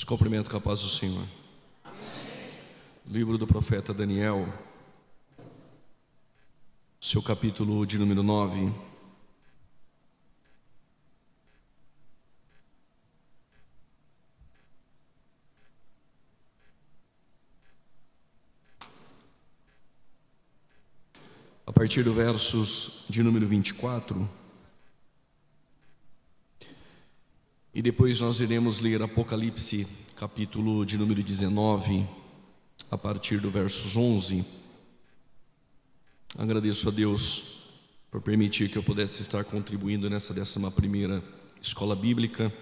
Os cumprimento com a paz do Senhor. Amém. Livro do profeta Daniel, seu capítulo de número 9. A partir do versos de número 24. E depois nós iremos ler Apocalipse, capítulo de número 19, a partir do versos 11. Agradeço a Deus por permitir que eu pudesse estar contribuindo nessa 11ª escola bíblica.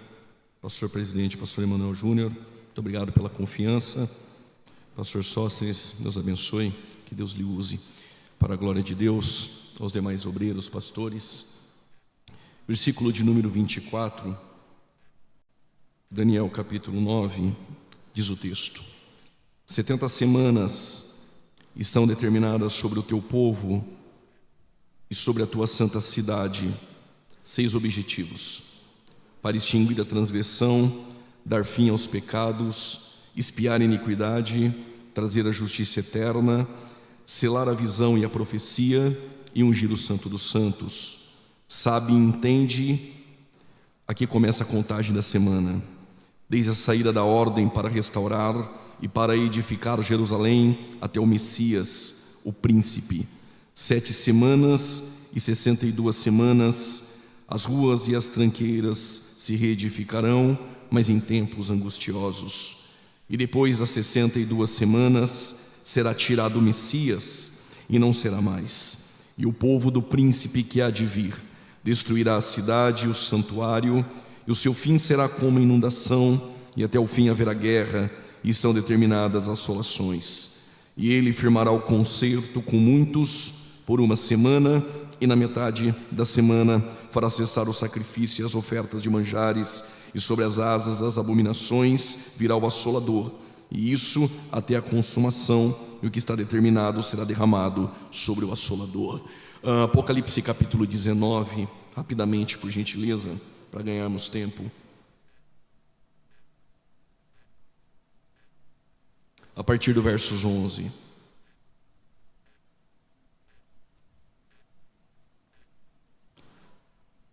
Pastor presidente, pastor Emanuel Júnior, muito obrigado pela confiança. Pastor Sóstenes, Deus abençoe, que Deus lhe use para a glória de Deus. Aos demais obreiros, pastores. Versículo de número 24. Daniel capítulo 9, diz o texto: 70 semanas estão determinadas sobre o teu povo e sobre a tua santa cidade. 6 objetivos: para extinguir a transgressão, dar fim aos pecados, expiar a iniquidade, trazer a justiça eterna, selar a visão e a profecia e ungir o santo dos santos. Sabe e entende. Aqui começa a contagem da semana, desde a saída da ordem para restaurar e para edificar Jerusalém até o Messias, o príncipe. 7 semanas e 62 semanas, as ruas e as tranqueiras se reedificarão, mas em tempos angustiosos. E depois das 62 semanas, será tirado o Messias e não será mais. E o povo do príncipe que há de vir destruirá a cidade e o santuário, e o seu fim será como inundação, e até o fim haverá guerra, e estão determinadas assolações. E ele firmará o concerto com muitos por 1 semana, e na metade da semana fará cessar o sacrifício e as ofertas de manjares, e sobre as asas das abominações virá o assolador, e isso até a consumação, e o que está determinado será derramado sobre o assolador. Apocalipse capítulo 19, rapidamente, por gentileza, para ganharmos tempo. A partir do versos 11.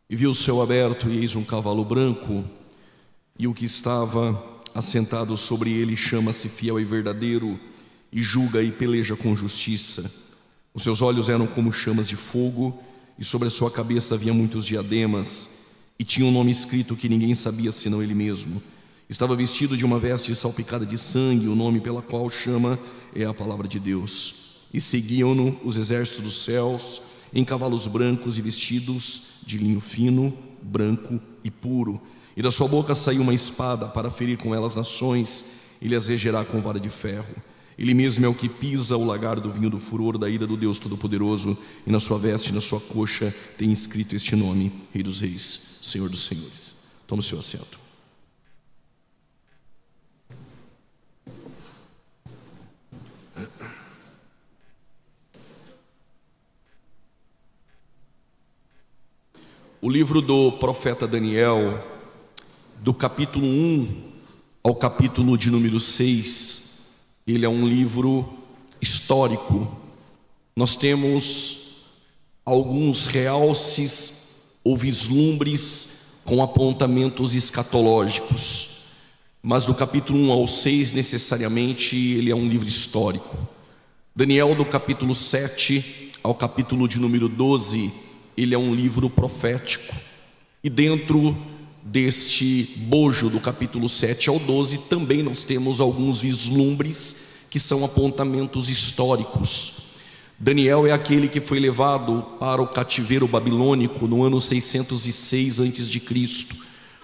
E viu o céu aberto, e eis um cavalo branco, e o que estava assentado sobre ele chama-se Fiel e Verdadeiro, e julga e peleja com justiça. Os seus olhos eram como chamas de fogo, e sobre a sua cabeça havia muitos diademas, e tinha um nome escrito que ninguém sabia senão ele mesmo. Estava vestido de uma veste salpicada de sangue, o nome pela qual chama é a palavra de Deus. E seguiam-no os exércitos dos céus, em cavalos brancos e vestidos de linho fino, branco e puro. E da sua boca saiu uma espada para ferir com ela as nações, e lhes regerá com vara de ferro. Ele mesmo é o que pisa o lagar do vinho do furor da ira do Deus Todo-Poderoso, e na sua veste e na sua coxa tem escrito este nome: Rei dos Reis, Senhor dos Senhores. Tome o seu assento. O livro do profeta Daniel, do capítulo 1 ao capítulo de número 6, ele é um livro histórico. Nós temos alguns realces ou vislumbres com apontamentos escatológicos, mas do capítulo 1 ao 6 necessariamente ele é um livro histórico. Daniel, do capítulo 7 ao capítulo de número 12, ele é um livro profético. E dentro deste bojo do capítulo 7 ao 12 também nós temos alguns vislumbres que são apontamentos históricos. Daniel é aquele que foi levado para o cativeiro babilônico no ano 606 a.C.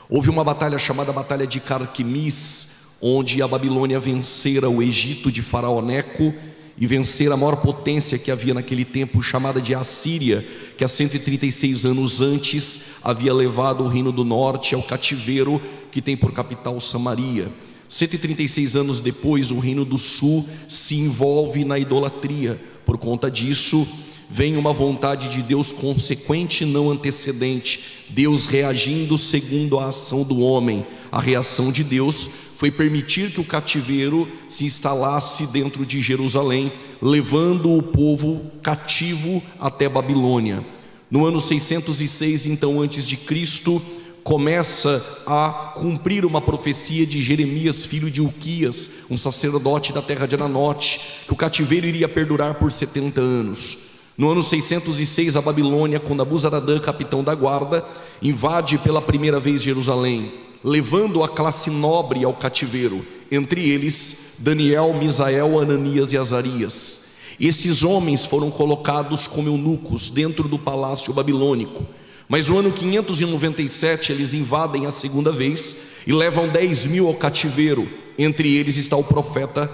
Houve uma batalha chamada Batalha de Carquemis, onde a Babilônia vencera o Egito de Faraó Neco e vencer a maior potência que havia naquele tempo, chamada de Assíria, que há 136 anos antes havia levado o reino do norte ao cativeiro, que tem por capital Samaria. 136 anos depois, o reino do sul se envolve na idolatria. Por conta disso, vem uma vontade de Deus consequente, não antecedente. Deus reagindo segundo a ação do homem. A reação de Deus foi permitir que o cativeiro se instalasse dentro de Jerusalém, levando o povo cativo até Babilônia. No ano 606, então, antes de Cristo, começa a cumprir uma profecia de Jeremias, filho de Ilquias, um sacerdote da terra de Ananote, que o cativeiro iria perdurar por 70 anos. No ano 606, a Babilônia, com Nabuzaradã, capitão da guarda, invade pela primeira vez Jerusalém, levando a classe nobre ao cativeiro, entre eles Daniel, Misael, Ananias e Azarias. Esses homens foram colocados como eunucos dentro do palácio babilônico. Mas no ano 597 eles invadem a segunda vez e levam 10.000 ao cativeiro. Entre eles está o profeta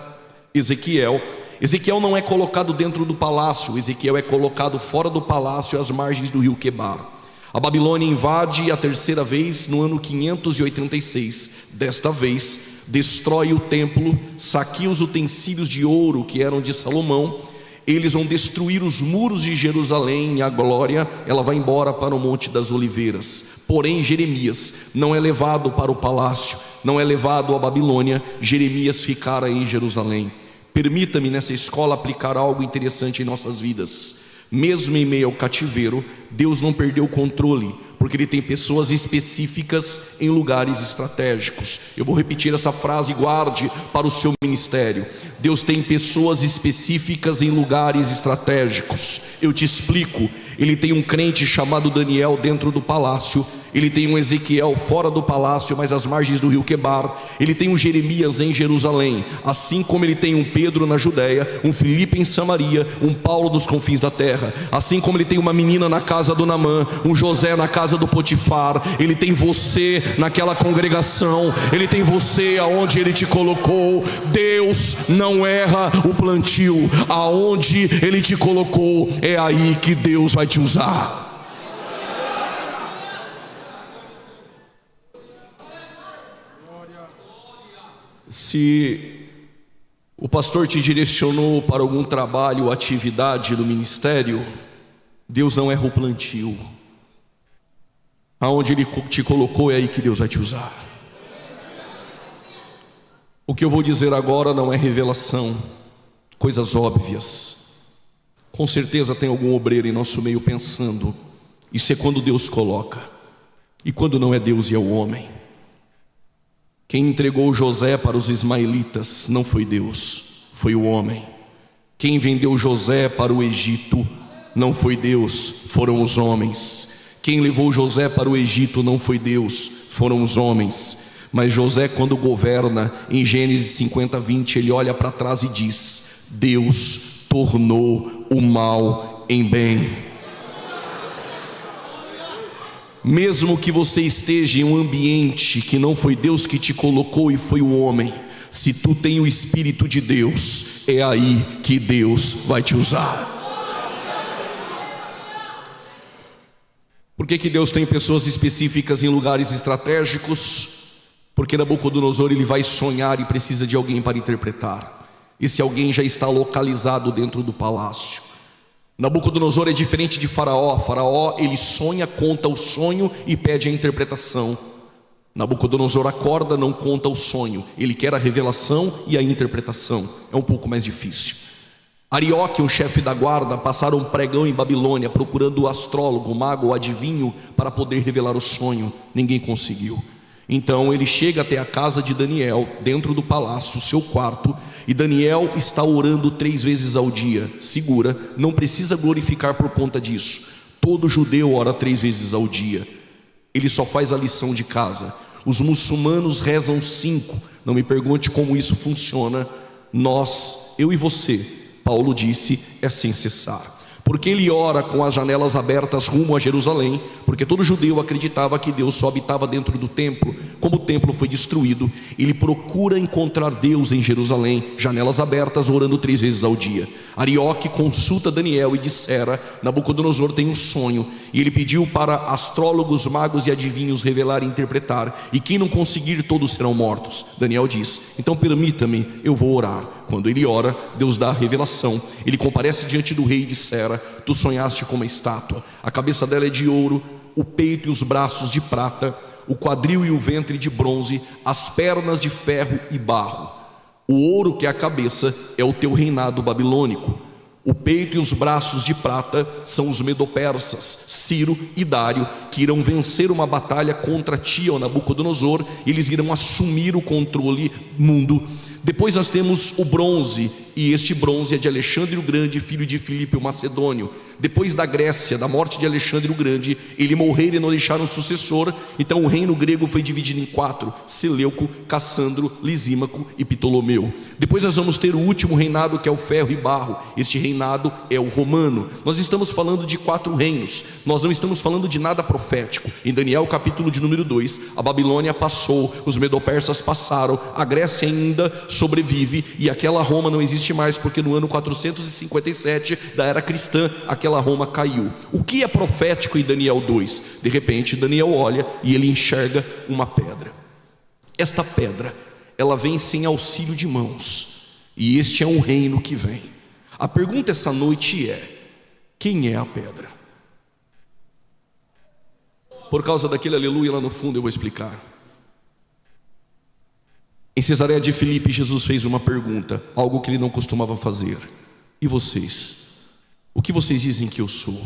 Ezequiel. Ezequiel não é colocado dentro do palácio, Ezequiel é colocado fora do palácio, às margens do rio Quebar. A Babilônia invade a terceira vez no ano 586. Desta vez destrói o templo, saqueia os utensílios de ouro que eram de Salomão. Eles vão destruir os muros de Jerusalém e a glória, ela vai embora para o Monte das Oliveiras. Porém, Jeremias não é levado para o palácio, não é levado à Babilônia. Jeremias ficara em Jerusalém. Permita-me nessa escola aplicar algo interessante em nossas vidas. Mesmo em meio ao cativeiro, Deus não perdeu o controle, porque Ele tem pessoas específicas em lugares estratégicos. Eu vou repetir essa frase, guarde para o seu ministério. Deus tem pessoas específicas em lugares estratégicos. Eu te explico. Ele tem um crente chamado Daniel dentro do palácio. Ele tem um Ezequiel fora do palácio, mas às margens do rio Quebar. Ele tem um Jeremias em Jerusalém, assim como ele tem um Pedro na Judéia, um Filipe em Samaria, um Paulo dos confins da terra. Assim como ele tem uma menina na casa do Naamã, um José na casa do Potifar. Ele tem você naquela congregação, ele tem você aonde ele te colocou. Deus não erra o plantio. Aonde ele te colocou, é aí que Deus vai te usar. Se o pastor te direcionou para algum trabalho ou atividade no ministério, Deus não erra o plantio. Aonde Ele te colocou, é aí que Deus vai te usar. O que eu vou dizer agora não é revelação, coisas óbvias. Com certeza tem algum obreiro em nosso meio pensando: isso é quando Deus coloca, e quando não é Deus e é o homem. Quem entregou José para os ismaelitas não foi Deus, foi o homem. Quem vendeu José para o Egito não foi Deus, foram os homens. Quem levou José para o Egito não foi Deus, foram os homens. Mas José, quando governa, em Gênesis 50:20, ele olha para trás e diz: Deus tornou o mal em bem. Mesmo que você esteja em um ambiente que não foi Deus que te colocou e foi o homem, se tu tem o Espírito de Deus, é aí que Deus vai te usar. Por que Deus tem pessoas específicas em lugares estratégicos? Porque Nabucodonosor ele vai sonhar e precisa de alguém para interpretar. Esse alguém já está localizado dentro do palácio. Nabucodonosor é diferente de Faraó. Faraó ele sonha, conta o sonho e pede a interpretação. Nabucodonosor acorda, não conta o sonho, ele quer a revelação e a interpretação. É um pouco mais difícil. Arioque, um chefe da guarda, passaram um pregão em Babilônia procurando o astrólogo, o mago, o adivinho para poder revelar o sonho. Ninguém conseguiu. Então ele chega até a casa de Daniel, dentro do palácio, o seu quarto, e Daniel está orando 3 vezes ao dia. Segura, não precisa glorificar por conta disso. Todo judeu ora 3 vezes ao dia. Ele só faz a lição de casa. Os muçulmanos rezam 5. Não me pergunte como isso funciona. Nós, eu e você, Paulo disse, é sem cessar. Porque ele ora com as janelas abertas rumo a Jerusalém, porque todo judeu acreditava que Deus só habitava dentro do templo. Como o templo foi destruído, ele procura encontrar Deus em Jerusalém, janelas abertas, orando 3 vezes ao dia. Arioque consulta Daniel e dissera: Nabucodonosor tem um sonho, e ele pediu para astrólogos, magos e adivinhos revelar e interpretar, e quem não conseguir, todos serão mortos. Daniel diz: então permita-me, eu vou orar. Quando ele ora, Deus dá a revelação. Ele comparece diante do rei e dissera: tu sonhaste com uma estátua, a cabeça dela é de ouro, o peito e os braços de prata, o quadril e o ventre de bronze, as pernas de ferro e barro. O ouro, que é a cabeça, é o teu reinado babilônico. O peito e os braços de prata são os medo-persas, Ciro e Dário, que irão vencer uma batalha contra ti, ó Nabucodonosor. Eles irão assumir o controle mundo. Depois nós temos o bronze, e este bronze é de Alexandre o Grande, filho de Filipe o Macedônio. Depois da Grécia, da morte de Alexandre o Grande, ele morrer e não deixar um sucessor. Então o reino grego foi dividido em 4: Seleuco, Cassandro, Lisímaco e Ptolomeu. Depois nós vamos ter o último reinado, que é o ferro e barro. Este reinado é o romano. Nós estamos falando de 4 reinos, nós não estamos falando de nada profético. Em Daniel capítulo de número 2, a Babilônia passou, os medo-persas passaram, a Grécia ainda sobrevive, e aquela Roma não existe mais, porque no ano 457 da era cristã, aquela Roma caiu. O que é profético em Daniel 2? De repente Daniel olha e ele enxerga uma pedra. Esta pedra, ela vem sem auxílio de mãos, e este é um reino que vem. A pergunta essa noite é: quem é a pedra? Por causa daquele aleluia lá no fundo eu vou explicar. Em Cesareia de Filipe, Jesus fez uma pergunta, algo que ele não costumava fazer: e vocês? O que vocês dizem que eu sou?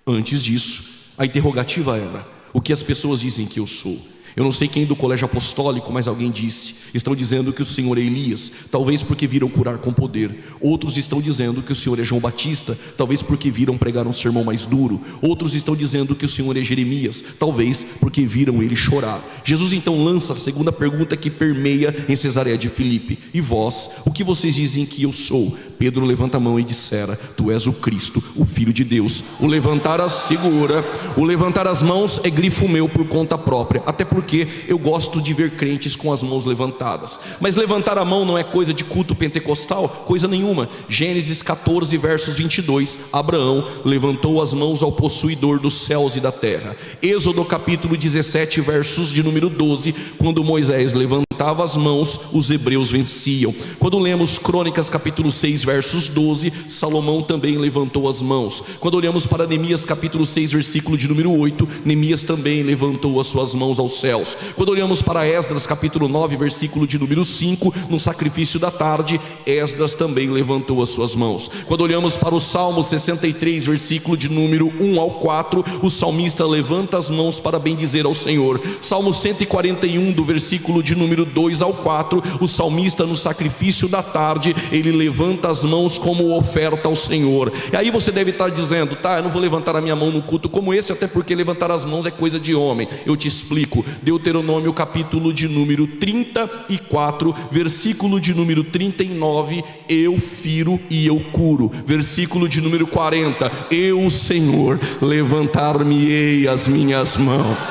Antes disso, a interrogativa era: o que as pessoas dizem que eu sou? Eu não sei quem do colégio apostólico, mas alguém disse: estão dizendo que o Senhor é Elias, talvez porque viram curar com poder. Outros estão dizendo que o Senhor é João Batista, talvez porque viram pregar um sermão mais duro. Outros estão dizendo que o Senhor é Jeremias, talvez porque viram ele chorar. Jesus então lança a segunda pergunta que permeia em Cesareia de Filipe: e vós, o que vocês dizem que eu sou? Pedro levanta a mão e dissera: tu és o Cristo, o Filho de Deus. O levantar as mãos é grifo meu por conta própria, até porque eu gosto de ver crentes com as mãos levantadas. Mas levantar a mão não é coisa de culto pentecostal, coisa nenhuma. Gênesis 14 versos 22, Abraão levantou as mãos ao possuidor dos céus e da terra. Êxodo capítulo 17 versos de número 12, quando Moisés levantava as mãos, os hebreus venciam. Quando lemos Crônicas capítulo 6 versos 12, Salomão também levantou as mãos. Quando olhamos para Neemias capítulo 6 versículo de número 8, Neemias também levantou as suas mãos aos céus. Quando olhamos para Esdras capítulo 9 versículo de número 5, no sacrifício da tarde, Esdras também levantou as suas mãos. Quando olhamos para o Salmo 63 versículo de número 1 ao 4, o salmista levanta as mãos para bendizer ao Senhor. Salmo 141 do versículo de número 2 ao 4, o salmista no sacrifício da tarde, ele levanta as mãos como oferta ao Senhor. E aí você deve estar dizendo: tá, eu não vou levantar a minha mão num culto como esse, até porque levantar as mãos é coisa de homem. Eu te explico. Deuteronômio capítulo de número 34, versículo de número 39, eu firo e eu curo. Versículo de número 40, eu, o Senhor, levantar-me-ei as minhas mãos.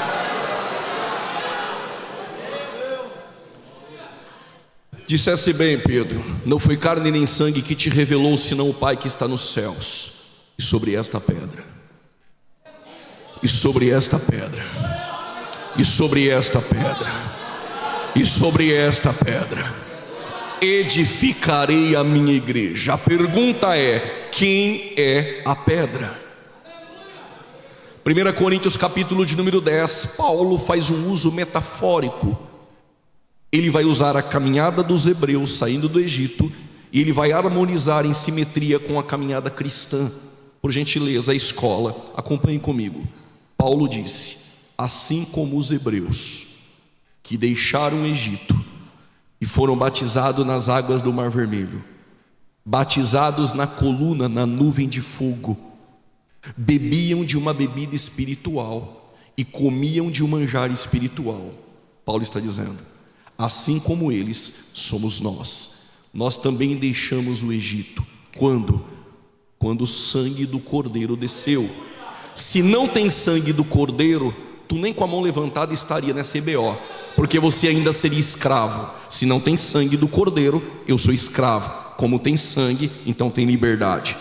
Dissesse bem, Pedro: não foi carne nem sangue que te revelou, senão o Pai que está nos céus. E sobre esta pedra, e sobre esta pedra, e sobre esta pedra, e sobre esta pedra, edificarei a minha igreja. A pergunta é: quem é a pedra? 1 Coríntios capítulo de número 10, Paulo faz um uso metafórico. Ele vai usar a caminhada dos hebreus saindo do Egito, e ele vai harmonizar em simetria com a caminhada cristã. Por gentileza, a escola, acompanhem comigo. Paulo disse: assim como os hebreus que deixaram o Egito e foram batizados nas águas do Mar Vermelho, batizados na coluna, na nuvem de fogo, bebiam de uma bebida espiritual e comiam de um manjar espiritual. Paulo está dizendo: assim como eles, somos nós. Nós também deixamos o Egito. Quando o sangue do Cordeiro desceu. Se não tem sangue do Cordeiro, tu nem com a mão levantada estaria nessa EBO, porque você ainda seria escravo. Se não tem sangue do Cordeiro, eu sou escravo. Como tem sangue, então tem liberdade.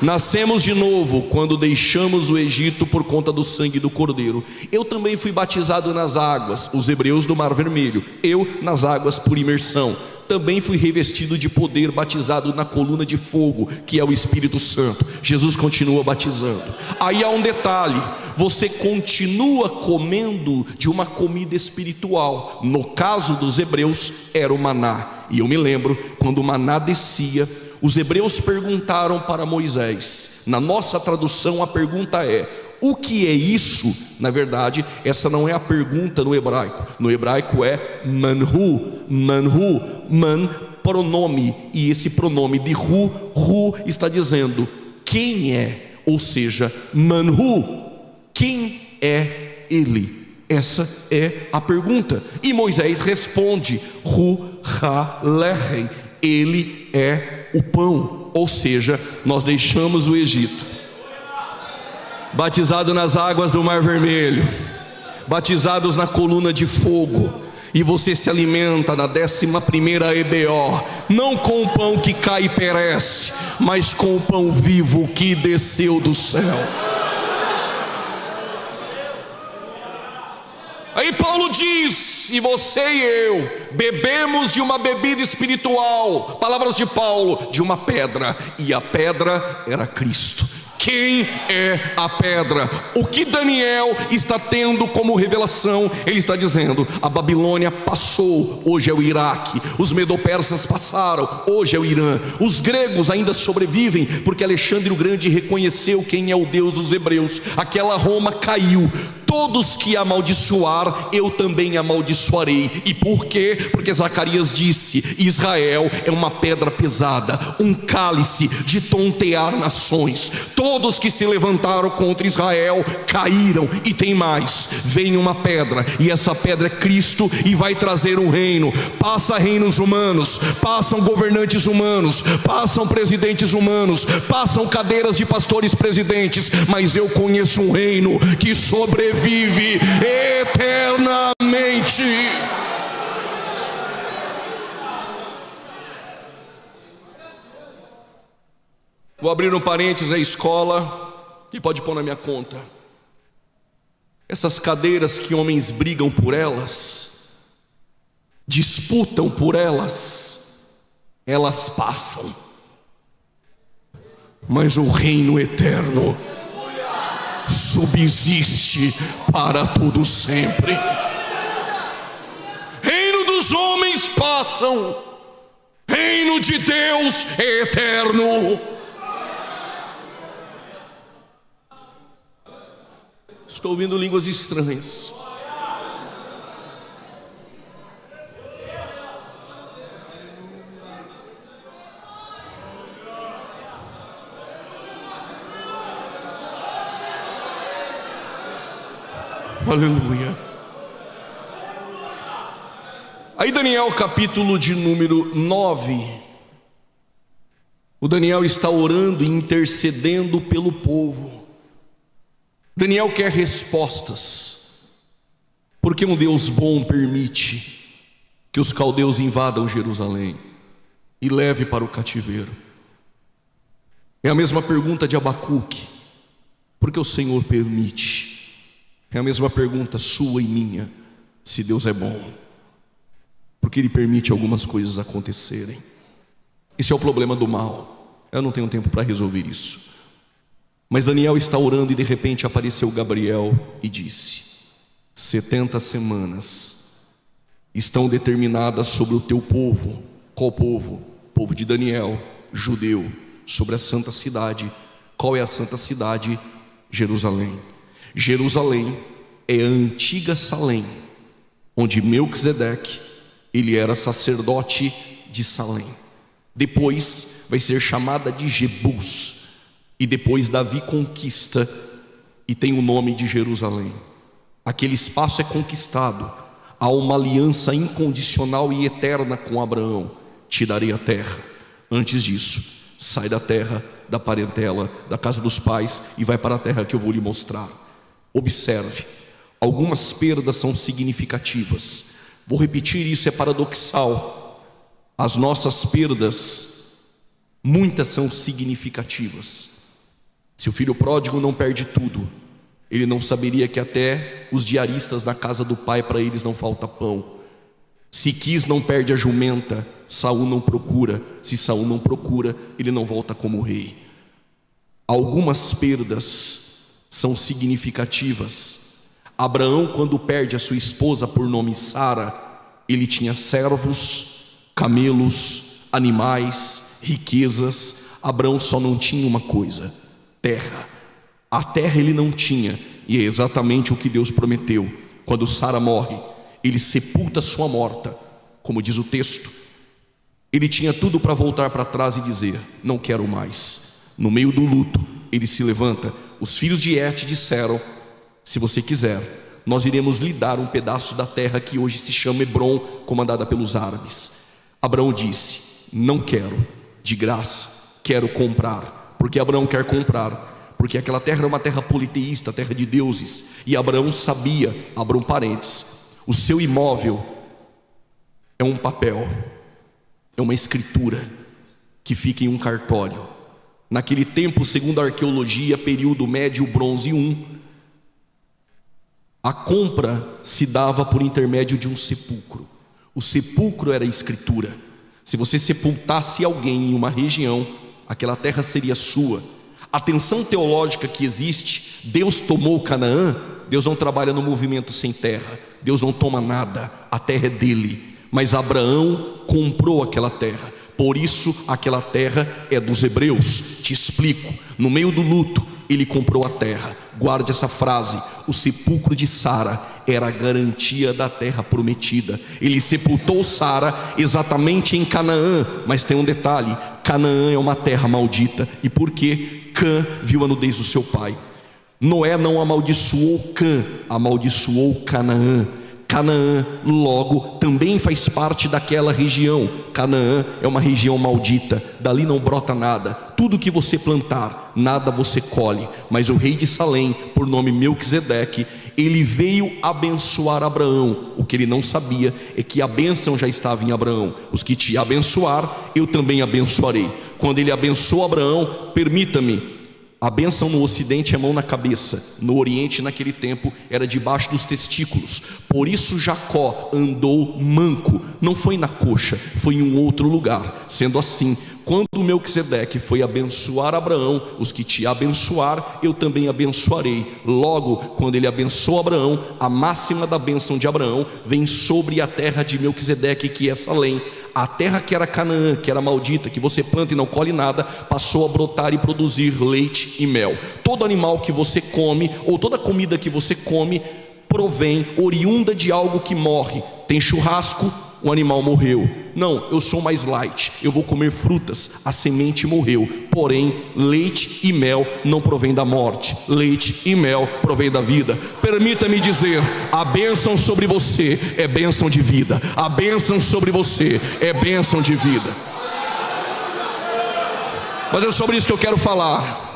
Nascemos de novo quando deixamos o Egito por conta do sangue do Cordeiro. Eu também fui batizado nas águas, os hebreus do Mar Vermelho. Eu nas águas por imersão. Também fui revestido de poder, batizado na coluna de fogo, que é o Espírito Santo. Jesus continua batizando. Aí há um detalhe: você continua comendo de uma comida espiritual. No caso dos hebreus, era o maná. E eu me lembro, quando o maná descia, os hebreus perguntaram para Moisés. Na nossa tradução a pergunta é: o que é isso? Na verdade, essa não é a pergunta no hebraico. No hebraico é manhu, manhu, man, pronome. E esse pronome de hu está dizendo quem é, ou seja, manhu, quem é ele? Essa é a pergunta. E Moisés responde: hu ha lechem, ele é o pão. Ou seja, nós deixamos o Egito, batizado nas águas do Mar Vermelho, batizados na coluna de fogo, e você se alimenta na 11ª EBO, não com o pão que cai e perece, mas com o pão vivo que desceu do céu. Aí Paulo diz: e você e eu bebemos de uma bebida espiritual, palavras de Paulo, de uma pedra, e a pedra era Cristo. Quem é a pedra? O que Daniel está tendo como revelação? Ele está dizendo: a Babilônia passou, hoje é o Iraque. Os medo-persas passaram, hoje é o Irã. Os gregos ainda sobrevivem, porque Alexandre o Grande reconheceu quem é o Deus dos hebreus. Aquela Roma caiu. Todos que amaldiçoar, eu também amaldiçoarei. E por quê? Porque Zacarias disse: Israel é uma pedra pesada, um cálice de tontear nações. Todos que se levantaram contra Israel caíram. E tem mais: vem uma pedra, e essa pedra é Cristo, e vai trazer um reino. Passa reinos humanos, passam governantes humanos, passam presidentes humanos, passam cadeiras de pastores presidentes, mas eu conheço um reino que sobrevive eternamente. Vou abrir um parênteses: a escola, que pode pôr na minha conta. Essas cadeiras que homens brigam por elas, disputam por elas, elas passam, mas o reino eterno subsiste para todo sempre. Reino dos homens passam, reino de Deus é eterno. Estou ouvindo línguas estranhas. Aleluia. Aí Daniel, capítulo de número 9. O Daniel está orando e intercedendo pelo povo. Daniel quer respostas, porque um Deus bom permite que os caldeus invadam Jerusalém e leve para o cativeiro. É a mesma pergunta de Abacuque: porque o Senhor permite? É a mesma pergunta sua e minha: se Deus é bom, porque Ele permite algumas coisas acontecerem. Esse é o problema do mal. Eu não tenho tempo para resolver isso. Mas Daniel está orando e de repente apareceu Gabriel e disse: 70 semanas estão determinadas sobre o teu povo. Qual povo? Povo de Daniel, judeu, sobre a santa cidade. Qual é a santa cidade? Jerusalém. Jerusalém é a antiga Salém, onde Melquisedeque, ele era sacerdote de Salém. Depois vai ser chamada de Jebus. E depois Davi conquista e tem o nome de Jerusalém. Aquele espaço é conquistado. Há uma aliança incondicional e eterna com Abraão: te darei a terra. Antes disso, sai da terra, da parentela, da casa dos pais, e vai para a terra que eu vou lhe mostrar. Observe, algumas perdas são significativas. Vou repetir, isso é paradoxal. As nossas perdas, muitas são significativas. Se o filho pródigo não perde tudo, ele não saberia que até os diaristas na casa do pai, para eles não falta pão. Se Quis não perde a jumenta, Saul não procura. Se Saul não procura, ele não volta como rei. Algumas perdas são significativas. Abraão, quando perde a sua esposa por nome Sara, ele tinha servos, camelos, animais, riquezas. Abraão só não tinha uma coisa: terra. A terra ele não tinha, e é exatamente o que Deus prometeu. Quando Sara morre, ele sepulta sua morta, como diz o texto. Ele tinha tudo para voltar para trás e dizer: não quero mais. No meio do luto, ele se levanta. Os filhos de Et disseram: se você quiser, nós iremos lhe dar um pedaço da terra que hoje se chama Hebrom, comandada pelos árabes. Abraão disse: não quero, de graça, quero comprar. Porque Abraão quer comprar? Porque aquela terra era uma terra politeísta, terra de deuses. E Abraão sabia, abra um parênteses, o seu imóvel é um papel, é uma escritura que fica em um cartório. Naquele tempo, segundo a arqueologia, período médio bronze I, a compra se dava por intermédio de um sepulcro. O sepulcro era a escritura. Se você sepultasse alguém em uma região, aquela terra seria sua. A tensão teológica que existe: Deus tomou Canaã. Deus não trabalha no movimento sem terra. Deus não toma nada, a terra é dele. Mas Abraão comprou aquela terra. Por isso aquela terra é dos hebreus. Te explico: no meio do luto, ele comprou a terra. Guarde essa frase: o sepulcro de Sara era a garantia da terra prometida. Ele sepultou Sara exatamente em Canaã. Mas tem um detalhe: Canaã é uma terra maldita. E por quê? Cã viu a nudez do seu pai. Noé não amaldiçoou Cã, amaldiçoou Canaã. Canaã logo também faz parte daquela região. Canaã é uma região maldita, dali não brota nada. Tudo que você plantar, nada você colhe. Mas o rei de Salém, por nome Melquisedeque, ele veio abençoar Abraão. O que ele não sabia é que a bênção já estava em Abraão. Os que te abençoar, eu também abençoarei. Quando ele abençoou Abraão, permita-me, a bênção no ocidente é mão na cabeça. No oriente, naquele tempo, era debaixo dos testículos. Por isso Jacó andou manco. Não foi na coxa, foi em um outro lugar. Sendo assim, quando Melquisedeque foi abençoar Abraão, os que te abençoar, eu também abençoarei. Logo, quando ele abençoou Abraão, a máxima da bênção de Abraão vem sobre a terra de Melquisedeque, que é Salém. A terra que era Canaã, que era maldita, que você planta e não colhe nada, passou a brotar e produzir leite e mel. Todo animal que você come, ou toda comida que você come, provém oriunda de algo que morre. Tem churrasco, o animal morreu. Não, eu sou mais light, eu vou comer frutas, a semente morreu. Porém, leite e mel não provém da morte, leite e mel provém da vida. Permita-me dizer: a bênção sobre você é bênção de vida. A bênção sobre você é bênção de vida. Mas é sobre isso que eu quero falar.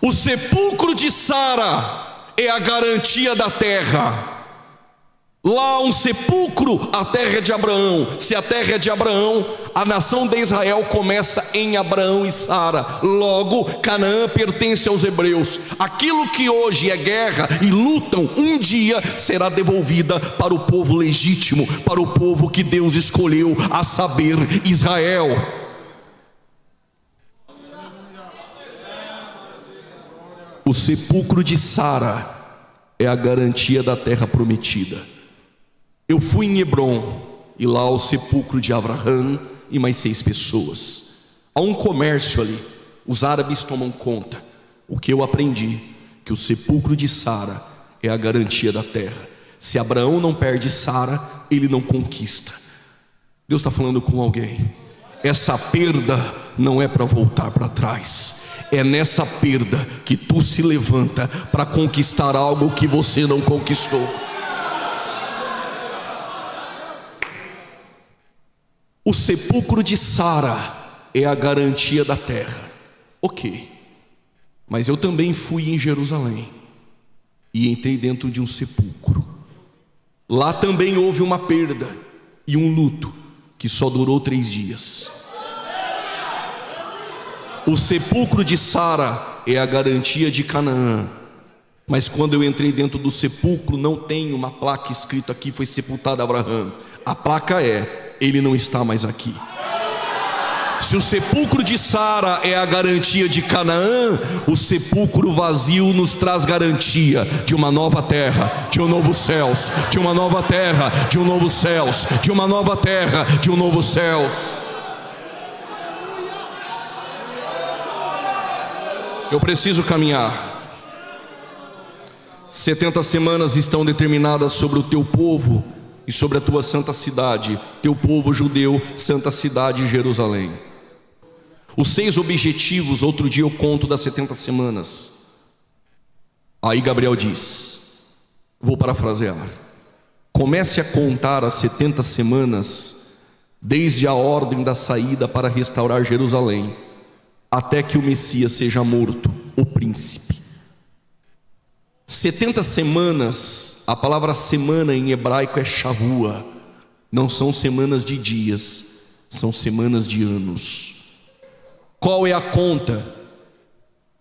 O sepulcro de Sara é a garantia da terra. Lá um sepulcro, a terra é de Abraão. Se a terra é de Abraão, a nação de Israel começa em Abraão e Sara. Logo, Canaã pertence aos hebreus. Aquilo que hoje é guerra e lutam, um dia será devolvida para o povo legítimo, para o povo que Deus escolheu, a saber, Israel. O sepulcro de Sara é a garantia da terra prometida. Eu fui em Hebrom, e lá o sepulcro de Abraham e mais 6 pessoas. Há um comércio ali, os árabes tomam conta. O que eu aprendi? Que o sepulcro de Sara é a garantia da terra. Se Abraão não perde Sara, ele não conquista. Deus está falando com alguém. Essa perda não é para voltar para trás. É nessa perda que tu se levanta para conquistar algo que você não conquistou. O sepulcro de Sara é a garantia da terra. Ok, mas eu também fui em Jerusalém e entrei dentro de um sepulcro. Lá também houve uma perda e um luto que só durou 3 dias. O sepulcro de Sara é a garantia de Canaã. Mas quando eu entrei dentro do sepulcro, não tem uma placa escrita aqui, foi sepultado Abraão. A placa é: ele não está mais aqui. Se o sepulcro de Sara é a garantia de Canaã, o sepulcro vazio nos traz garantia de uma nova terra, de um novo céus, de uma nova terra, de um novo céus, de uma nova terra, de um novo céu. Eu preciso caminhar. 70 semanas estão determinadas sobre o teu povo e sobre a tua santa cidade, teu povo judeu, santa cidade Jerusalém. Os 6 objetivos, outro dia eu conto das 70 semanas. Aí Gabriel diz, vou parafrasear: comece a contar as 70 semanas, desde a ordem da saída para restaurar Jerusalém, até que o Messias seja morto, o príncipe. 70 semanas, a palavra semana em hebraico é shavua, não são semanas de dias, são semanas de anos. Qual é a conta?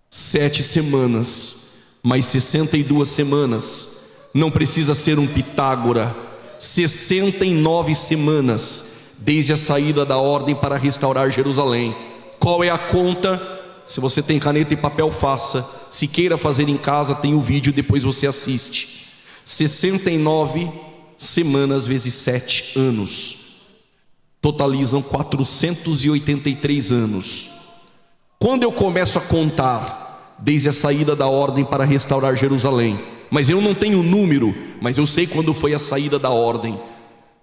7 semanas, mais 62 semanas, não precisa ser um Pitágora, 69 semanas, desde a saída da ordem para restaurar Jerusalém. Qual é a conta? Se você tem caneta e papel, faça. Se queira fazer em casa, tem o vídeo, depois você assiste. 69 semanas vezes 7 anos totalizam 483 anos. Quando eu começo a contar desde a saída da ordem para restaurar Jerusalém, mas eu não tenho número, mas eu sei quando foi a saída da ordem.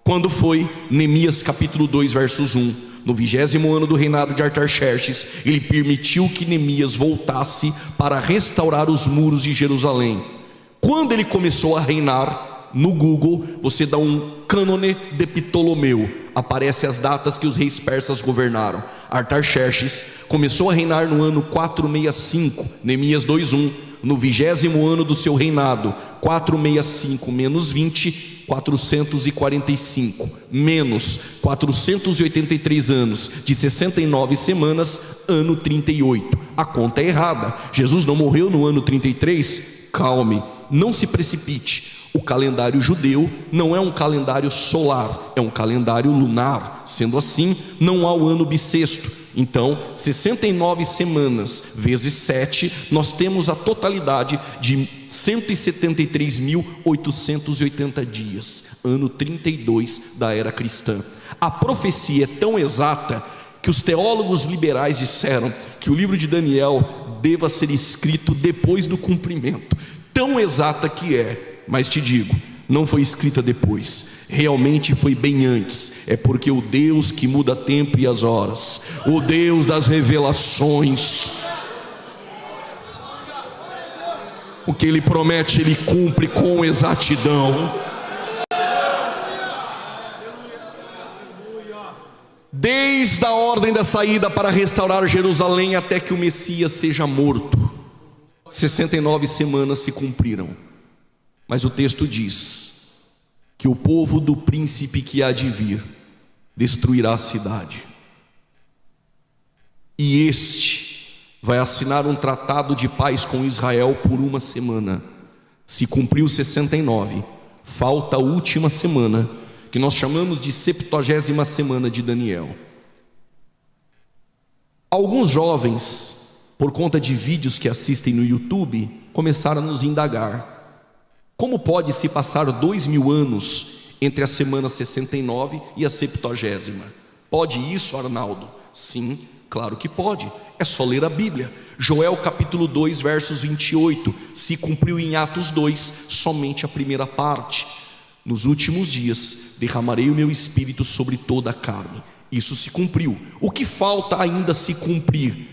Quando foi? Neemias capítulo 2 versos 1. No 20º ano do reinado de Artaxerxes, ele permitiu que Neemias voltasse para restaurar os muros de Jerusalém. Quando ele começou a reinar, no Google você dá um cânone de Ptolomeu, aparece as datas que os reis persas governaram. Artaxerxes começou a reinar no ano 465, Neemias 2:1. No 20º ano do seu reinado, 465 menos 20, 445, menos 483 anos, de 69 semanas, ano 38. A conta é errada. Jesus não morreu no ano 33? Calme, não se precipite. O calendário judeu não é um calendário solar, é um calendário lunar. Sendo assim, não há o ano bissexto. Então, 69 semanas vezes 7, nós temos a totalidade de 173.880 dias, ano 32 da era cristã. A profecia é tão exata que os teólogos liberais disseram que o livro de Daniel deva ser escrito depois do cumprimento. Tão exata que é, mas te digo, não foi escrita depois, realmente foi bem antes. É porque o Deus que muda tempo e as horas, o Deus das revelações, o que Ele promete, Ele cumpre com exatidão. Desde a ordem da saída para restaurar Jerusalém até que o Messias seja morto, 69 semanas se cumpriram. Mas o texto diz que o povo do príncipe que há de vir destruirá a cidade, e este vai assinar um tratado de paz com Israel por 1 semana. Se cumpriu 69, falta a última semana, que nós chamamos de 70ª semana de Daniel. Alguns jovens, por conta de vídeos que assistem no YouTube, começaram a nos indagar: como pode se passar 2000 anos entre a semana 69 e a 70ª? Pode isso, Arnaldo? Sim, claro que pode. É só ler a Bíblia. Joel capítulo 2 versos 28. Se cumpriu em Atos 2 somente a primeira parte. Nos últimos dias derramarei o meu espírito sobre toda a carne. Isso se cumpriu. O que falta ainda se cumprir?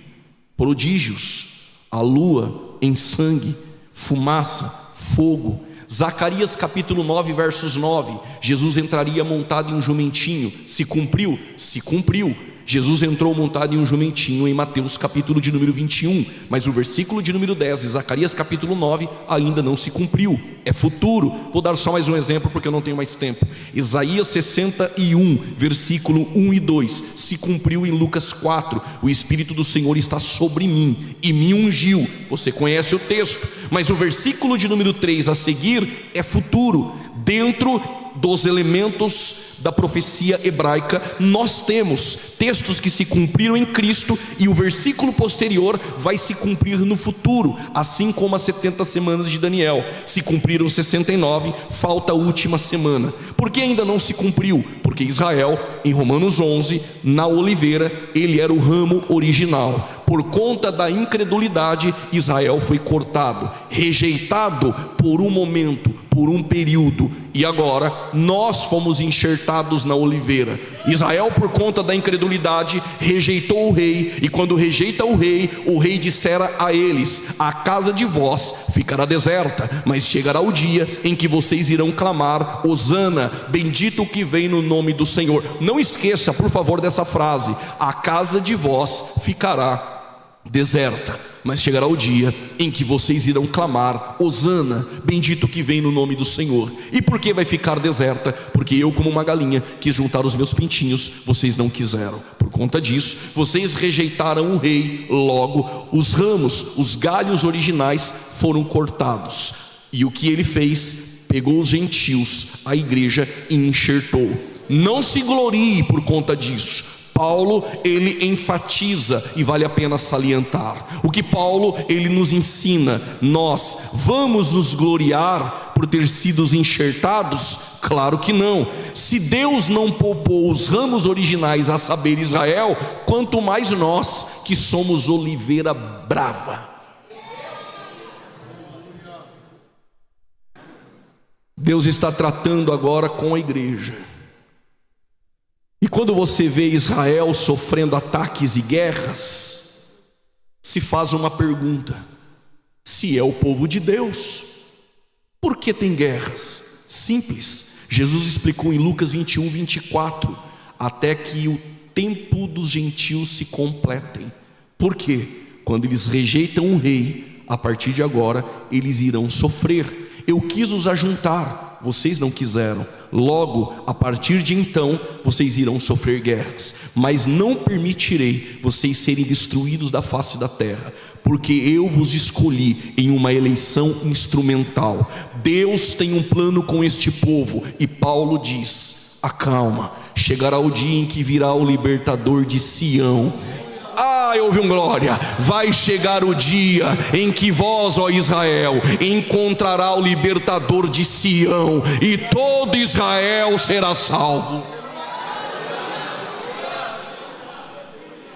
Prodígios, a lua em sangue, fumaça, fogo. Zacarias capítulo 9 versos 9, Jesus entraria montado em um jumentinho. Se cumpriu? Se cumpriu. Jesus entrou montado em um jumentinho em Mateus capítulo de número 21, mas o versículo de número 10 de Zacarias capítulo 9 ainda não se cumpriu, é futuro. Vou dar só mais um exemplo porque eu não tenho mais tempo. Isaías 61 versículo 1 e 2 se cumpriu em Lucas 4. O Espírito do Senhor está sobre mim e me ungiu. Você conhece o texto, mas o versículo de número 3 a seguir é futuro. Dentro dos elementos da profecia hebraica, nós temos textos que se cumpriram em Cristo, e o versículo posterior vai se cumprir no futuro, assim como as 70 semanas de Daniel. Se cumpriram 69, falta a última semana. Por que ainda não se cumpriu? Porque Israel, em Romanos 11, na oliveira, ele era o ramo original. Por conta da incredulidade, Israel foi cortado, rejeitado por um momento, por um período, e agora nós fomos enxertados na oliveira. Israel, por conta da incredulidade, rejeitou o rei, e quando rejeita o rei dissera a eles: a casa de vós ficará deserta, mas chegará o dia em que vocês irão clamar: Hosana, bendito o que vem no nome do Senhor. Não esqueça, por favor, dessa frase: a casa de vós ficará deserta, mas chegará o dia em que vocês irão clamar: Hosana, bendito que vem no nome do Senhor. E por que vai ficar deserta? Porque eu, como uma galinha, quis juntar os meus pintinhos, vocês não quiseram. Por conta disso, vocês rejeitaram o rei, logo os ramos, os galhos originais foram cortados. E o que ele fez? Pegou os gentios, a igreja, e enxertou. Não se glorie por conta disso. Paulo, ele enfatiza, e vale a pena salientar o que Paulo, ele nos ensina. Nós vamos nos gloriar por ter sido enxertados? Claro que não. Se Deus não poupou os ramos originais, a saber, Israel, quanto mais nós, que somos oliveira brava. Deus está tratando agora com a igreja. E quando você vê Israel sofrendo ataques e guerras, se faz uma pergunta: se é o povo de Deus, por que tem guerras? Simples. Jesus explicou em Lucas 21, 24: até que o tempo dos gentios se completem. Por quê? Quando eles rejeitam o rei, a partir de agora eles irão sofrer. Eu quis os ajuntar, vocês não quiseram. Logo, a partir de então, vocês irão sofrer guerras, mas não permitirei vocês serem destruídos da face da terra, porque eu vos escolhi em uma eleição instrumental. Deus tem um plano com este povo, e Paulo diz: acalma, chegará o dia em que virá o libertador de Sião. Eu ouvi um glória. Vai chegar o dia em que vós, ó Israel, encontrará o libertador de Sião, e todo Israel será salvo.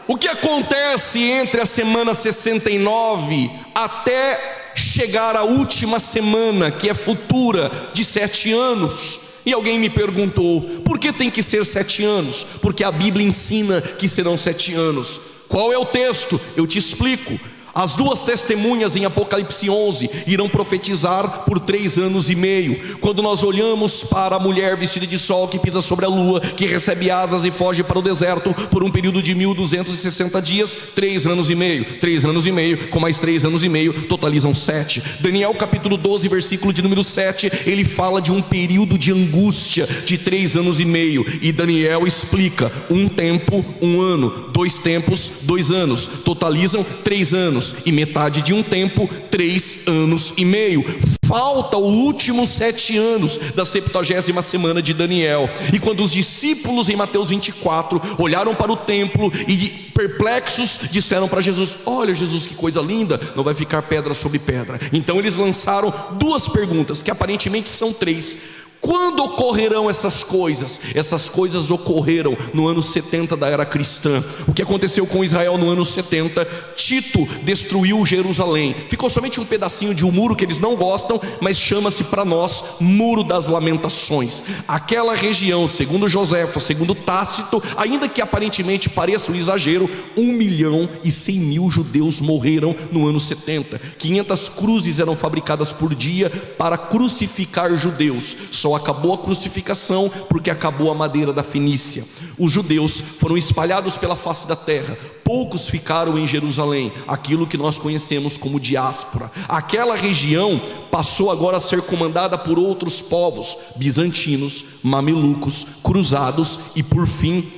O que acontece entre a semana 69 até chegar a última semana, que é futura, de 7 anos? E alguém me perguntou: por que tem que ser 7 anos? Porque a Bíblia ensina que serão 7 anos. Qual é o texto? Eu te explico. As duas testemunhas em Apocalipse 11 irão profetizar por 3 anos e meio. Quando nós olhamos para a mulher vestida de sol que pisa sobre a lua, que recebe asas e foge para o deserto por um período de 1260 dias, 3 anos e meio. 3 anos e meio com mais 3 anos e meio totalizam 7. Daniel capítulo 12, versículo de número 7, ele fala de um período de angústia de 3 anos e meio. E Daniel explica: um tempo, 1 ano, 2 tempos, 2 anos, totalizam 3 anos. E metade de um tempo, 3 anos e meio. Falta o último 7 anos da 70ª semana de Daniel. E quando os discípulos em Mateus 24 olharam para o templo e perplexos disseram para Jesus: olha Jesus, que coisa linda, não vai ficar pedra sobre pedra. Então eles lançaram 2 perguntas, que aparentemente são 3. Quando ocorrerão essas coisas? Essas coisas ocorreram no ano 70 da era cristã. O que aconteceu com Israel no ano 70? Tito destruiu Jerusalém. Ficou somente um pedacinho de um muro que eles não gostam, mas chama-se para nós Muro das Lamentações. Aquela região, segundo Joséfo, segundo Tácito, ainda que aparentemente pareça um exagero, 1.100.000 judeus morreram no ano 70. 500 cruzes eram fabricadas por dia para crucificar judeus. Só acabou a crucificação porque acabou a madeira da Fenícia. Os judeus foram espalhados pela face da terra. Poucos ficaram em Jerusalém, aquilo que nós conhecemos como diáspora. Aquela região passou agora a ser comandada por outros povos: bizantinos, mamelucos, cruzados e, por fim,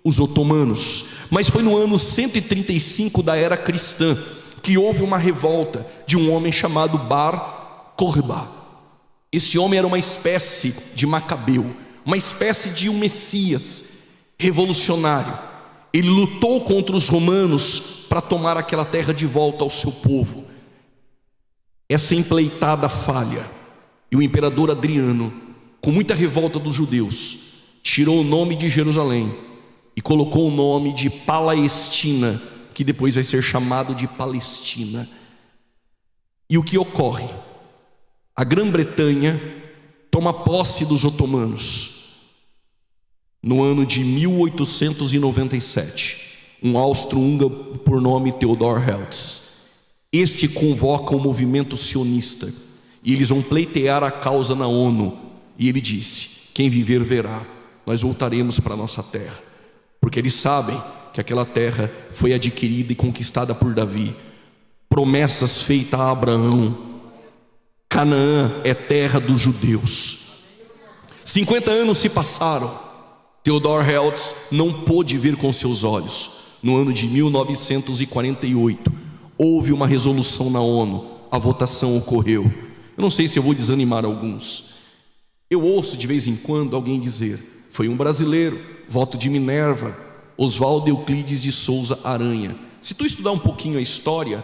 os otomanos. Mas foi no ano 135 da era cristã que houve uma revolta de um homem chamado Bar Kokhba. Esse homem era uma espécie de Macabeu, uma espécie de um Messias revolucionário. Ele lutou contra os romanos para tomar aquela terra de volta ao seu povo. Essa empleitada falha, e o imperador Adriano, com muita revolta dos judeus, tirou o nome de Jerusalém e colocou o nome de Palestina, que depois vai ser chamado de Palestina. E o que ocorre? A Grã-Bretanha toma posse dos otomanos no ano de 1897. Um austro-húngaro por nome Theodor Herzl. Esse convoca o movimento sionista e eles vão pleitear a causa na ONU. E ele disse: quem viver verá, nós voltaremos para a nossa terra. Porque eles sabem que aquela terra foi adquirida e conquistada por Davi. Promessas feitas a Abraão. Canaã é terra dos judeus. 50 anos se passaram. Theodor Herzl não pôde ver com seus olhos. No ano de 1948 houve uma resolução na ONU. A votação ocorreu. Eu não sei se eu vou desanimar alguns. Eu ouço de vez em quando alguém dizer: foi um brasileiro, voto de Minerva, Oswaldo Euclides de Souza Aranha. Se tu estudar um pouquinho a história,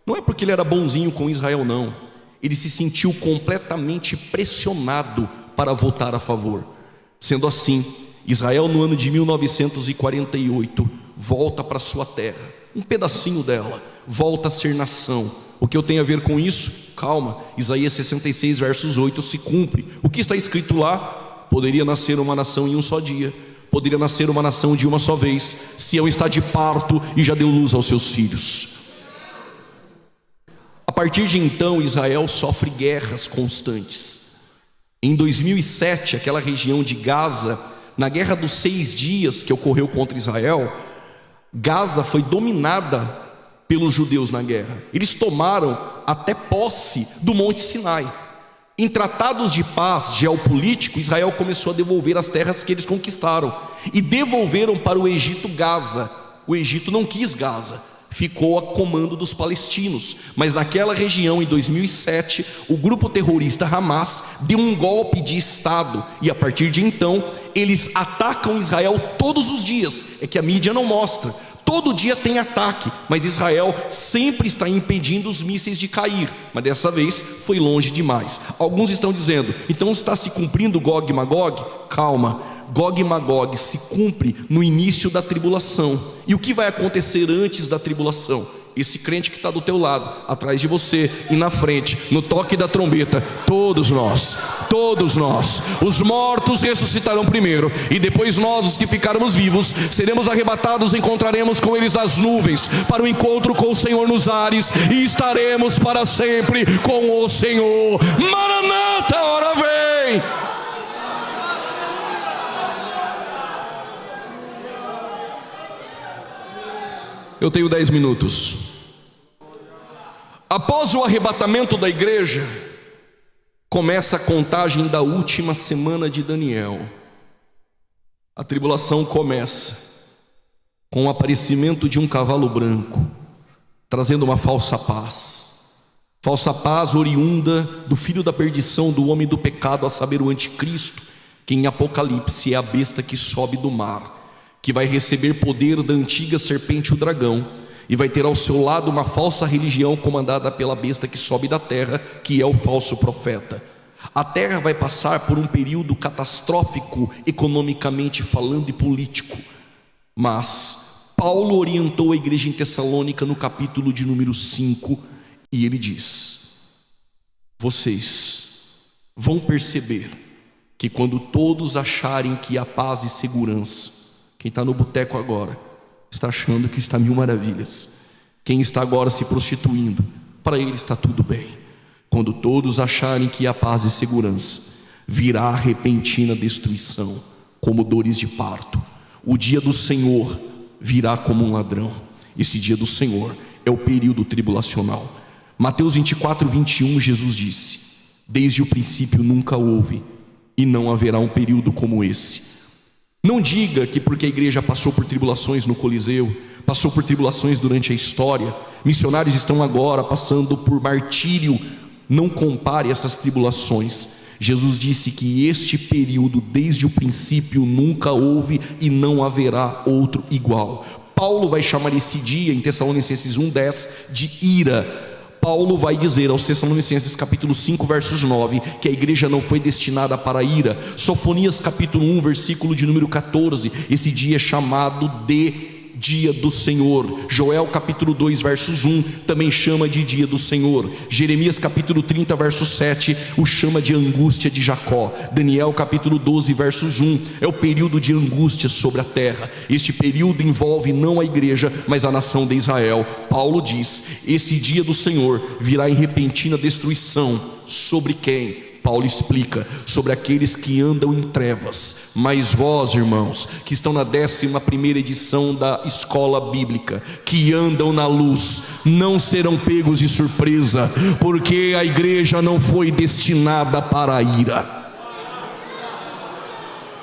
não é porque ele era bonzinho com Israel, não. Ele se sentiu completamente pressionado para votar a favor. Sendo assim, Israel no ano de 1948 volta para sua terra, um pedacinho dela, volta a ser nação. O que eu tenho a ver com isso? Calma, Isaías 66 versos 8 se cumpre. O que está escrito lá? Poderia nascer uma nação em um só dia, poderia nascer uma nação de uma só vez. Sião está de parto e já deu luz aos seus filhos. A partir de então, Israel sofre guerras constantes. Em 2007, aquela região de Gaza, na guerra dos 6 dias que ocorreu contra Israel, Gaza foi dominada pelos judeus na guerra. Eles tomaram até posse do Monte Sinai. Em tratados de paz geopolítico, Israel começou a devolver as terras que eles conquistaram e devolveram para o Egito Gaza. O Egito não quis Gaza, ficou a comando dos palestinos. Mas naquela região, em 2007, o grupo terrorista Hamas deu um golpe de Estado, e a partir de então eles atacam Israel todos os dias. É que a mídia não mostra. Todo dia tem ataque, mas Israel sempre está impedindo os mísseis de cair. Mas dessa vez foi longe demais. Alguns estão dizendo: então está se cumprindo Gog e Magog? Calma, Gog e Magog se cumpre no início da tribulação. E o que vai acontecer antes da tribulação? Esse crente que está do teu lado, atrás de você e na frente, no toque da trombeta, todos nós, os mortos ressuscitarão primeiro, e depois nós, os que ficarmos vivos, seremos arrebatados, encontraremos com eles nas nuvens, para o encontro com o Senhor nos ares, e estaremos para sempre com o Senhor. Maranata, ora vem! Eu tenho 10 minutos. Após o arrebatamento da igreja, começa a contagem da última semana de Daniel. A tribulação começa com o aparecimento de um cavalo branco, trazendo uma falsa paz. Falsa paz oriunda do filho da perdição, do homem do pecado, a saber, o anticristo, que em Apocalipse é a besta que sobe do mar, que vai receber poder da antiga serpente, o dragão, e vai ter ao seu lado uma falsa religião comandada pela besta que sobe da terra, que é o falso profeta. A terra vai passar por um período catastrófico, economicamente falando, e político. Mas Paulo orientou a igreja em Tessalônica no capítulo de número 5, e ele diz: vocês vão perceber que quando todos acharem que há paz e segurança, quem está no boteco agora está achando que está mil maravilhas. Quem está agora se prostituindo, para ele está tudo bem. Quando todos acharem que há paz e segurança, virá a repentina destruição, como dores de parto. O dia do Senhor virá como um ladrão. Esse dia do Senhor é o período tribulacional. Mateus 24, 21, Jesus disse: desde o princípio nunca houve e não haverá um período como esse. Não diga que porque a igreja passou por tribulações no Coliseu, passou por tribulações durante a história, missionários estão agora passando por martírio. Não compare essas tribulações. Jesus disse que este período, desde o princípio, nunca houve e não haverá outro igual. Paulo vai chamar esse dia, em Tessalonicenses 1:10, de ira. Paulo vai dizer aos Tessalonicenses capítulo 5 versos 9 que a igreja não foi destinada para a ira. Sofonias capítulo 1 versículo de número 14, esse dia é chamado de dia do Senhor. Joel capítulo 2 versos 1 também chama de dia do Senhor. Jeremias capítulo 30 verso 7 o chama de angústia de Jacó. Daniel capítulo 12 versos 1 é o período de angústia sobre a terra. Este período envolve não a igreja, mas a nação de Israel. Paulo diz: esse dia do Senhor virá em repentina destruição. Sobre quem? Paulo explica: sobre aqueles que andam em trevas. Mas vós, irmãos, que estão na 11ª edição da escola bíblica, que andam na luz, não serão pegos de surpresa, porque a igreja não foi destinada para a ira.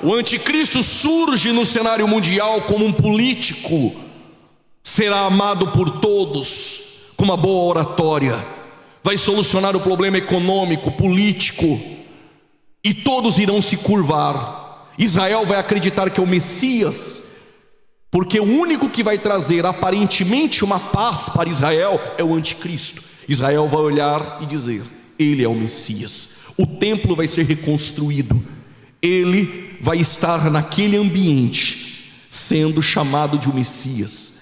O anticristo surge no cenário mundial como um político, será amado por todos, com uma boa oratória, vai solucionar o problema econômico, político, e todos irão se curvar. Israel vai acreditar que é o Messias, porque o único que vai trazer aparentemente uma paz para Israel é o anticristo. Israel vai olhar e dizer: ele é o Messias. O templo vai ser reconstruído, ele vai estar naquele ambiente, sendo chamado de o Messias.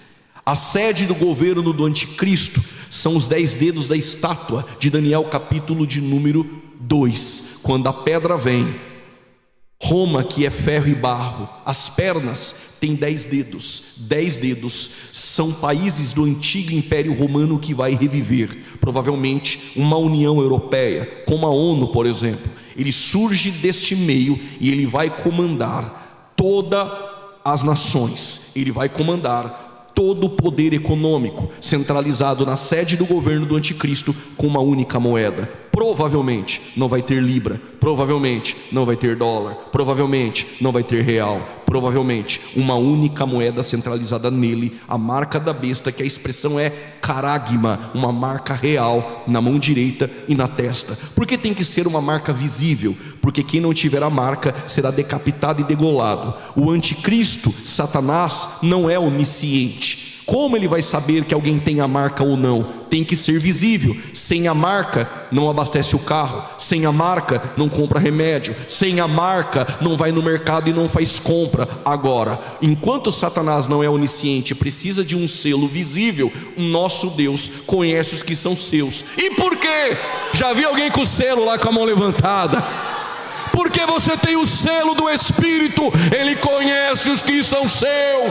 A sede do governo do anticristo são os 10 dedos da estátua de Daniel capítulo de número 2. Quando a pedra vem, Roma, que é ferro e barro, as pernas têm 10 dedos. 10 dedos são países do antigo Império Romano que vai reviver. Provavelmente uma União Europeia, como a ONU, por exemplo. Ele surge deste meio e ele vai comandar todas as nações. Ele vai comandar todo o poder econômico, centralizado na sede do governo do anticristo, com uma única moeda. Provavelmente não vai ter libra, provavelmente não vai ter dólar, provavelmente não vai ter real, provavelmente uma única moeda centralizada nele, a marca da besta, que a expressão é caragma, uma marca real na mão direita e na testa. Por que tem que ser uma marca visível? Porque quem não tiver a marca será decapitado e degolado. O anticristo, Satanás, não é onisciente. Como ele vai saber que alguém tem a marca ou não? Tem que ser visível. Sem a marca não abastece o carro, sem a marca não compra remédio, sem a marca não vai no mercado e não faz compra. Agora, enquanto Satanás não é onisciente, precisa de um selo visível, o nosso Deus conhece os que são seus. E por quê? Já vi alguém com o selo lá com a mão levantada? Porque você tem o selo do Espírito, ele conhece os que são seus.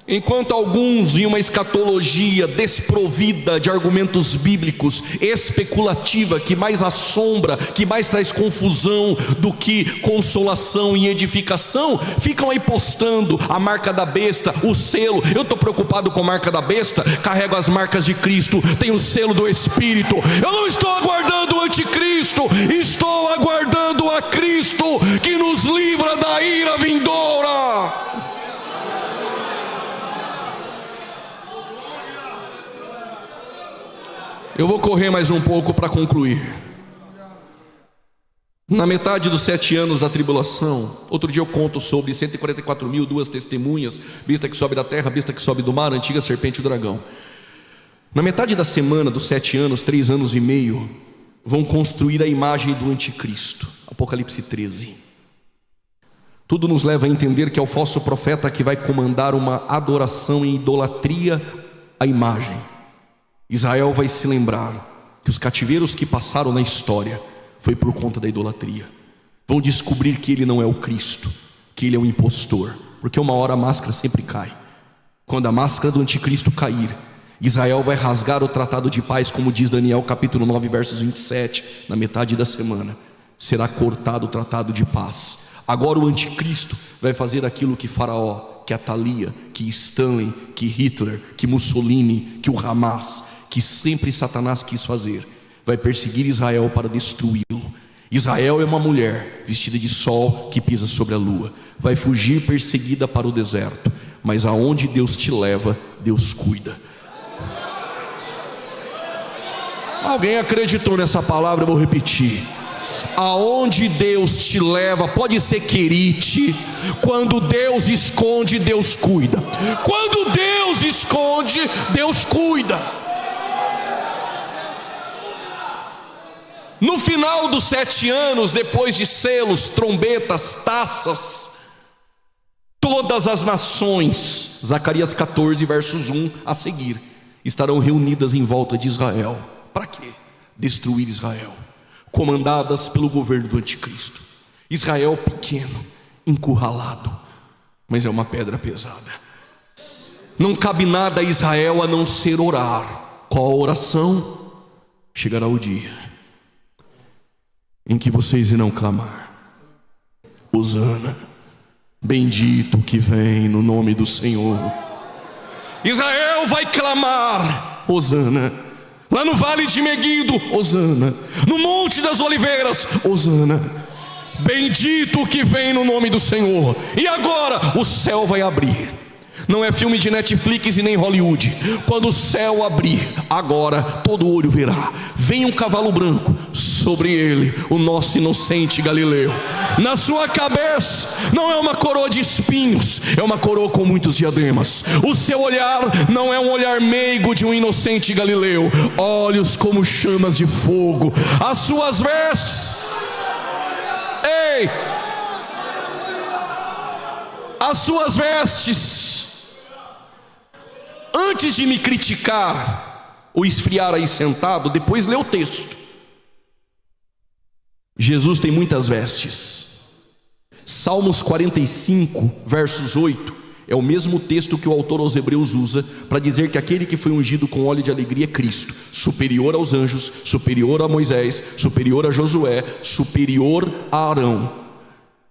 Enquanto alguns, em uma escatologia desprovida de argumentos bíblicos, especulativa, que mais assombra, que mais traz confusão do que consolação e edificação, ficam aí postando a marca da besta, o selo. Eu estou preocupado com a marca da besta, carrego as marcas de Cristo, tenho o selo do Espírito. Eu não estou aguardando o anticristo, estou aguardando a Cristo, que nos livra da ira vindoura. Eu vou correr mais um pouco para concluir. Na metade dos 7 anos da tribulação, outro dia eu conto sobre 144.000, 2 testemunhas, besta que sobe da terra, besta que sobe do mar, antiga serpente e o dragão. Na metade da semana dos 7 anos, 3 anos e meio, vão construir a imagem do anticristo. Apocalipse 13. Tudo nos leva a entender que é o falso profeta que vai comandar uma adoração em idolatria à imagem. Israel vai se lembrar que os cativeiros que passaram na história foi por conta da idolatria. Vão descobrir que ele não é o Cristo, que ele é um impostor, porque uma hora a máscara sempre cai. Quando a máscara do anticristo cair, Israel vai rasgar o tratado de paz, como diz Daniel capítulo 9 versos 27. Na metade da semana será cortado o tratado de paz. Agora o anticristo vai fazer aquilo que Faraó, que Atalia, que Stanley, que Hitler, que Mussolini, que o Hamas, que sempre Satanás quis fazer. Vai perseguir Israel para destruí-lo. Israel é uma mulher vestida de sol que pisa sobre a lua. Vai fugir perseguida para o deserto. Mas aonde Deus te leva, Deus cuida. Alguém acreditou nessa palavra? Eu vou repetir. Aonde Deus te leva, pode ser Querite. Quando Deus esconde, Deus cuida. Quando Deus esconde, Deus cuida. No final dos 7 anos, depois de selos, trombetas, taças, todas as nações, Zacarias 14, versos 1 a seguir, estarão reunidas em volta de Israel. Para quê? Destruir Israel, comandadas pelo governo do anticristo. Israel pequeno, encurralado, mas é uma pedra pesada. Não cabe nada a Israel a não ser orar. Qual a oração? Chegará o dia em que vocês irão clamar: Hosana, bendito que vem no nome do Senhor. Israel vai clamar: Hosana. Lá no vale de Meguido, Hosana. No monte das oliveiras, Hosana. Bendito que vem no nome do Senhor. E agora o céu vai abrir. Não é filme de Netflix e nem Hollywood. Quando o céu abrir, agora todo olho verá. Vem um cavalo branco, sobre ele o nosso inocente Galileu. Na sua cabeça não é uma coroa de espinhos, é uma coroa com muitos diademas. O seu olhar não é um olhar meigo de um inocente Galileu. Olhos como chamas de fogo. As suas vestes, ei, as suas vestes. Antes de me criticar ou esfriar aí sentado, depois lê o texto. Jesus tem muitas vestes. Salmos 45, versos 8, é o mesmo texto que o autor aos Hebreus usa para dizer que aquele que foi ungido com óleo de alegria é Cristo, superior aos anjos, superior a Moisés, superior a Josué, superior a Arão.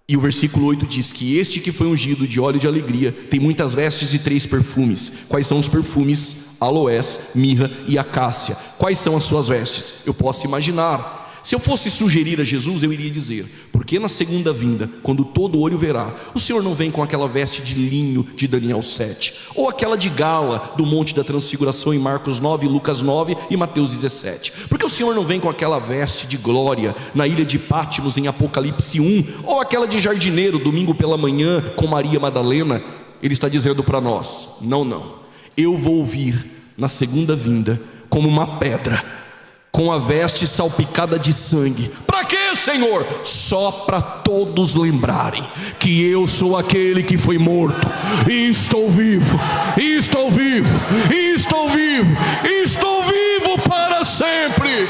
E o versículo 8 diz que este que foi ungido de óleo de alegria tem muitas vestes e 3 perfumes. Quais são os perfumes? Aloés, mirra e acácia. Quais são as suas vestes? Eu posso imaginar. Se eu fosse sugerir a Jesus, eu iria dizer: porque na segunda vinda, quando todo olho verá, o Senhor não vem com aquela veste de linho de Daniel 7, ou aquela de gala do Monte da Transfiguração em Marcos 9, Lucas 9 e Mateus 17. Porque o Senhor não vem com aquela veste de glória na ilha de Pátimos em Apocalipse 1, ou aquela de jardineiro domingo pela manhã com Maria Madalena. Ele está dizendo para nós: não, eu vou vir na segunda vinda como uma pedra, com a veste salpicada de sangue. Para quê, Senhor? Só para todos lembrarem que eu sou aquele que foi morto e estou vivo, e estou vivo, e estou vivo, e estou vivo para sempre.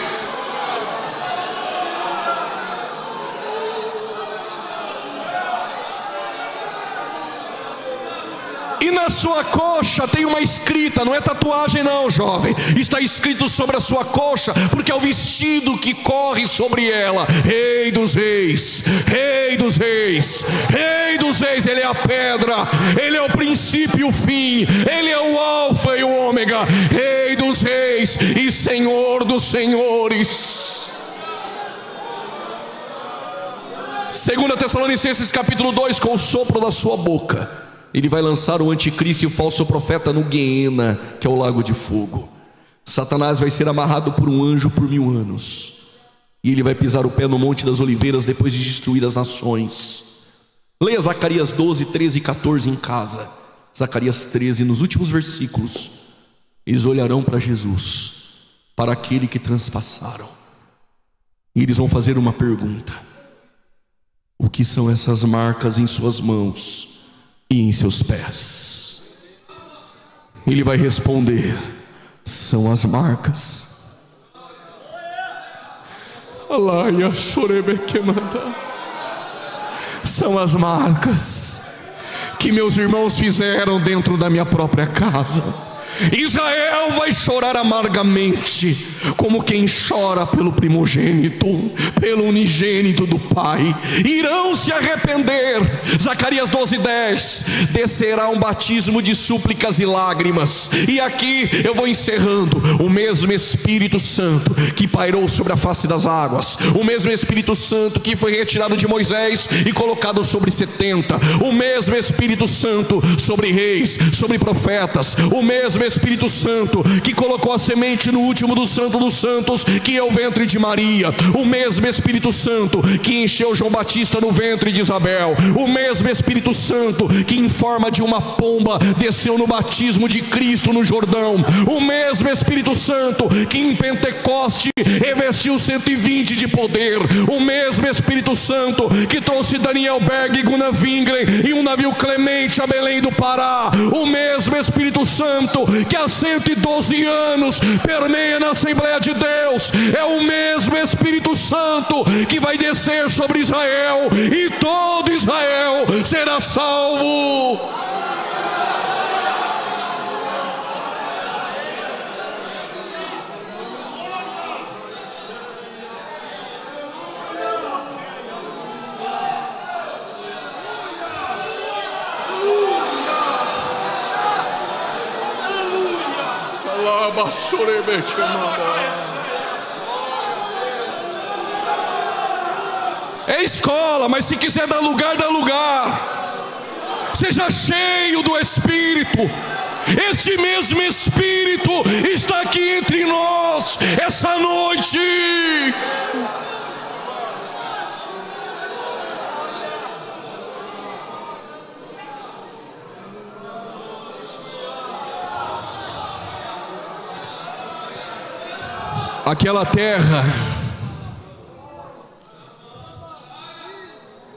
E na sua coxa tem uma escrita, não é tatuagem não, jovem. Está escrito sobre a sua coxa, porque é o vestido que corre sobre ela: Rei dos Reis, Rei dos Reis, Rei dos Reis. Ele é a pedra, Ele é o princípio e o fim, Ele é o alfa e o ômega, Rei dos Reis e Senhor dos Senhores. 2 Tessalonicenses capítulo 2: com o sopro da sua boca Ele vai lançar o anticristo e o falso profeta no Guiena, que é o lago de fogo. Satanás vai ser amarrado por um anjo por 1000 anos, e ele vai pisar o pé no Monte das Oliveiras depois de destruir as nações. Leia Zacarias 12, 13 e 14 em casa. Zacarias 13, nos últimos versículos, eles olharão para Jesus, para aquele que transpassaram, e eles vão fazer uma pergunta: o que são essas marcas em suas mãos e em seus pés? Ele vai responder: são as marcas. São as marcas que meus irmãos fizeram dentro da minha própria casa. Israel vai chorar amargamente, como quem chora pelo primogênito, pelo unigênito do Pai. Irão se arrepender. Zacarias 12:10: descerá um batismo de súplicas e lágrimas. E aqui eu vou encerrando. O mesmo Espírito Santo que pairou sobre a face das águas, o mesmo Espírito Santo que foi retirado de Moisés e colocado sobre 70, o mesmo Espírito Santo sobre reis, sobre profetas, o mesmo mesmo Espírito Santo que colocou a semente no último do Santo dos Santos, que é o ventre de Maria, o mesmo Espírito Santo que encheu João Batista no ventre de Isabel, o mesmo Espírito Santo que em forma de uma pomba desceu no batismo de Cristo no Jordão, o mesmo Espírito Santo que em Pentecoste revestiu 120 de poder, o mesmo Espírito Santo que trouxe Daniel Berg e Gunnar Wingren em um navio Clemente a Belém do Pará, o mesmo Espírito Santo que há 112 anos permeia na Assembleia de Deus, é o mesmo Espírito Santo que vai descer sobre Israel e todo Israel será salvo. É escola, mas se quiser dar lugar, dá lugar. Seja cheio do Espírito. Este mesmo Espírito está aqui entre nós essa noite. Aquela terra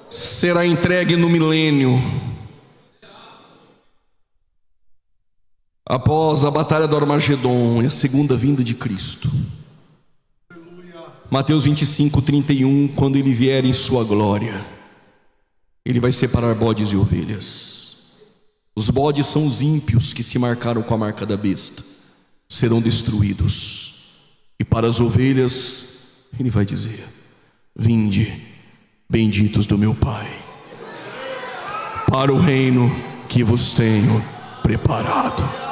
será entregue no milênio, após a batalha do Armagedon e a segunda vinda de Cristo. Mateus 25, 31, quando ele vier em sua glória, ele vai separar bodes e ovelhas. Os bodes são os ímpios que se marcaram com a marca da besta, serão destruídos. E para as ovelhas, ele vai dizer: vinde, benditos do meu Pai, para o reino que vos tenho preparado.